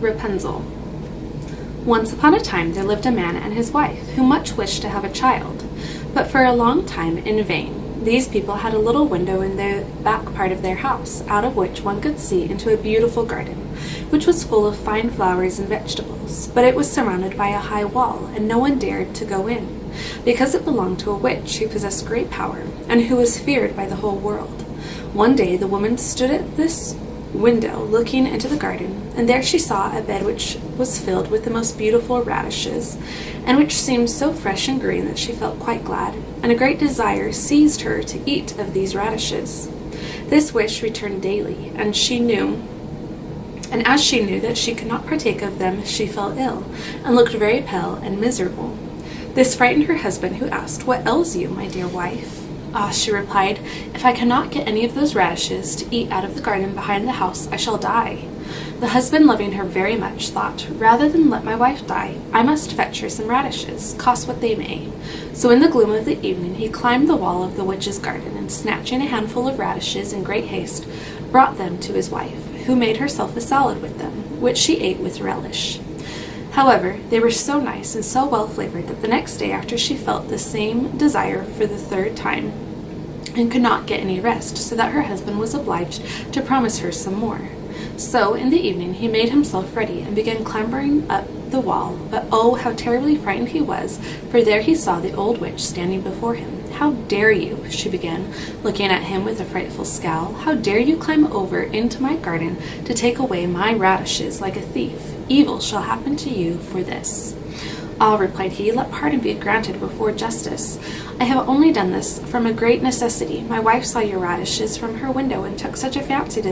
Rapunzel. Once upon a time there lived a man and his wife who much wished to have a child, but for a long time in vain. These people had a little window in the back part of their house, out of which one could see into a beautiful garden, which was full of fine flowers and vegetables, but it was surrounded by a high wall, and no one dared to go in, because it belonged to a witch who possessed great power, and who was feared by the whole world. One day the woman stood at this window looking into the garden, and there she saw a bed which was filled with the most beautiful radishes, and which seemed so fresh and green that she felt quite glad, and a great desire seized her to eat of these radishes. This wish returned daily, and as she knew that she could not partake of them, she fell ill, and looked very pale and miserable. This frightened her husband, who asked, "What ails you, my dear wife?" "Ah," she replied, "if I cannot get any of those radishes to eat out of the garden behind the house, I shall die." The husband, loving her very much, thought, "Rather than let my wife die, I must fetch her some radishes, cost what they may." So in the gloom of the evening he climbed the wall of the witch's garden, and snatching a handful of radishes in great haste, brought them to his wife, who made herself a salad with them, which she ate with relish. However, they were so nice and so well flavored that the next day after she felt the same desire for the third time, and could not get any rest, so that her husband was obliged to promise her some more. So in the evening he made himself ready and began clambering up the wall, but oh, how terribly frightened he was, for there he saw the old witch standing before him. "How dare you," she began, looking at him with a frightful scowl, "how dare you climb over into my garden to take away my radishes like a thief? Evil shall happen to you for this." "Ah," replied he, "let pardon be granted before justice. I have only done this from a great necessity. My wife saw your radishes from her window and took such a fancy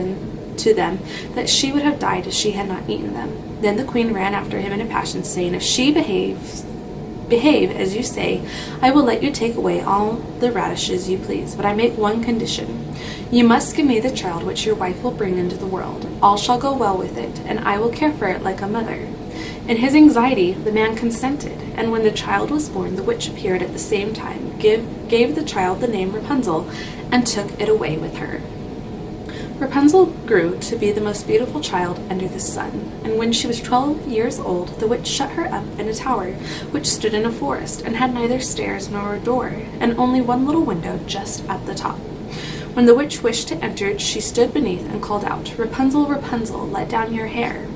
to them that she would have died if she had not eaten them." Then the queen ran after him in a passion, saying, "If she behave as you say, I will let you take away all the radishes you please, but I make one condition. You must give me the child which your wife will bring into the world. All shall go well with it, and I will care for it like a mother." In his anxiety the man consented, and when the child was born, the witch appeared at the same time, gave the child the name Rapunzel, and took it away with her. Rapunzel grew to be the most beautiful child under the sun, and when she was 12 years old, the witch shut her up in a tower which stood in a forest, and had neither stairs nor a door, and only one little window just at the top. When the witch wished to enter, she stood beneath and called out, "Rapunzel, Rapunzel, let down your hair."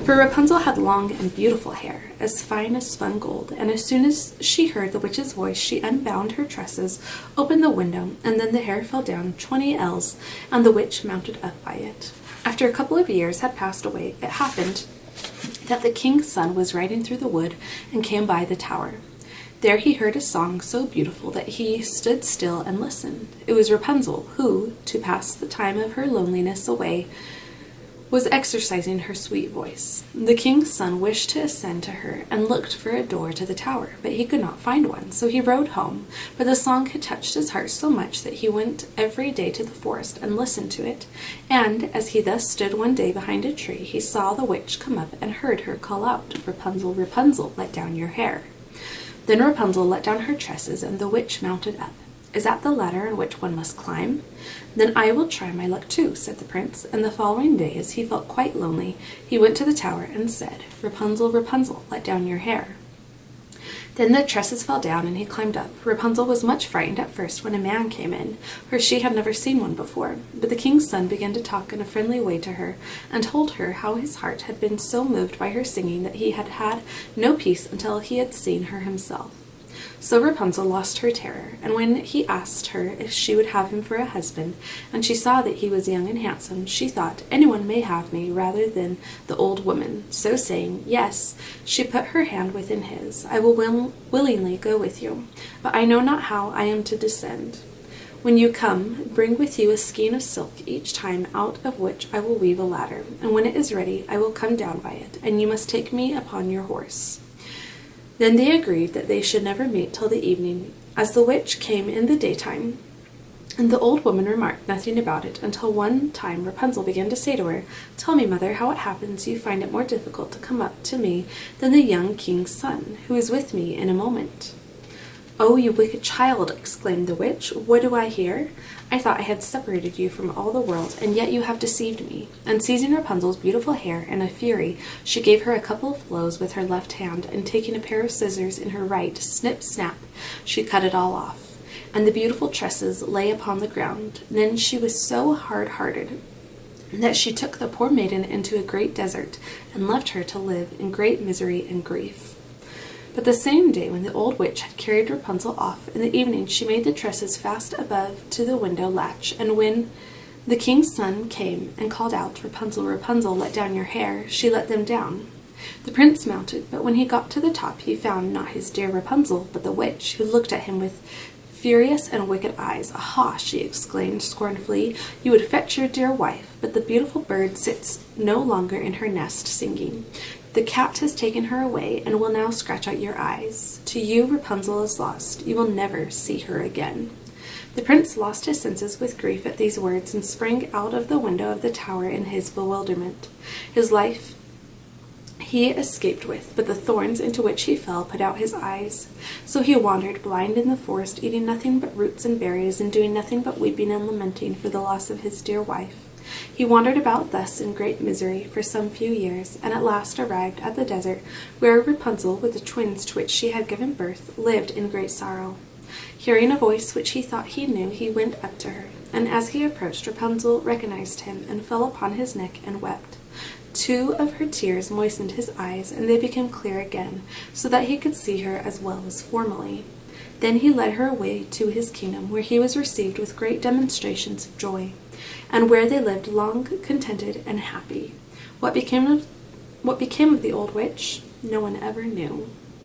For Rapunzel had long and beautiful hair, as fine as spun gold, and as soon as she heard the witch's voice, she unbound her tresses, opened the window, and then the hair fell down 20 ells, and the witch mounted up by it. After a couple of years had passed away, it happened that the king's son was riding through the wood and came by the tower. There he heard a song so beautiful that he stood still and listened. It was Rapunzel, who, to pass the time of her loneliness away, was exercising her sweet voice. The king's son wished to ascend to her and looked for a door to the tower, but he could not find one, so he rode home. But the song had touched his heart so much that he went every day to the forest and listened to it, and as he thus stood one day behind a tree, he saw the witch come up and heard her call out, "Rapunzel, Rapunzel, let down your hair." Then Rapunzel let down her tresses, and the witch mounted up. "Is that the ladder on which one must climb? Then I will try my luck too," said the prince, and the following day, as he felt quite lonely, he went to the tower and said, "Rapunzel, Rapunzel, let down your hair." Then the tresses fell down, and he climbed up. Rapunzel was much frightened at first when a man came in, for she had never seen one before, but the king's son began to talk in a friendly way to her, and told her how his heart had been so moved by her singing that he had had no peace until he had seen her himself. So Rapunzel lost her terror, and when he asked her if she would have him for a husband, and she saw that he was young and handsome, she thought, "Anyone may have me rather than the old woman." So saying, "Yes," she put her hand within his. "I will willingly go with you, but I know not how I am to descend. When you come, bring with you a skein of silk each time, out of which I will weave a ladder, and when it is ready I will come down by it, and you must take me upon your horse." Then they agreed that they should never meet till the evening, as the witch came in the daytime, and the old woman remarked nothing about it, until one time Rapunzel began to say to her, "Tell me, mother, how it happens you find it more difficult to come up to me than the young king's son, who is with me in a moment." "Oh, you wicked child!" exclaimed the witch. "What do I hear? I thought I had separated you from all the world, and yet you have deceived me." And seizing Rapunzel's beautiful hair in a fury, she gave her a couple of blows with her left hand, and taking a pair of scissors in her right, snip, snap, she cut it all off, and the beautiful tresses lay upon the ground. Then she was so hard-hearted that she took the poor maiden into a great desert, and left her to live in great misery and grief. But the same day when the old witch had carried Rapunzel off, in the evening she made the tresses fast above to the window latch, and when the king's son came and called out, "Rapunzel, Rapunzel, let down your hair," she let them down. The prince mounted, but when he got to the top he found not his dear Rapunzel, but the witch, who looked at him with furious and wicked eyes. "Aha!" she exclaimed scornfully, "you would fetch your dear wife, but the beautiful bird sits no longer in her nest singing. The cat has taken her away, and will now scratch out your eyes. To you Rapunzel is lost. You will never see her again." The prince lost his senses with grief at these words, and sprang out of the window of the tower in his bewilderment. His life he escaped with, but the thorns into which he fell put out his eyes. So he wandered blind in the forest, eating nothing but roots and berries, and doing nothing but weeping and lamenting for the loss of his dear wife. He wandered about thus in great misery for some few years, and at last arrived at the desert, where Rapunzel, with the twins to which she had given birth, lived in great sorrow. Hearing a voice which he thought he knew, he went up to her, and as he approached, Rapunzel recognized him, and fell upon his neck and wept. 2 of her tears moistened his eyes, and they became clear again, so that he could see her as well as formerly. Then he led her away to his kingdom, where he was received with great demonstrations of joy, and where they lived long contented and happy. What became of the old witch, no one ever knew.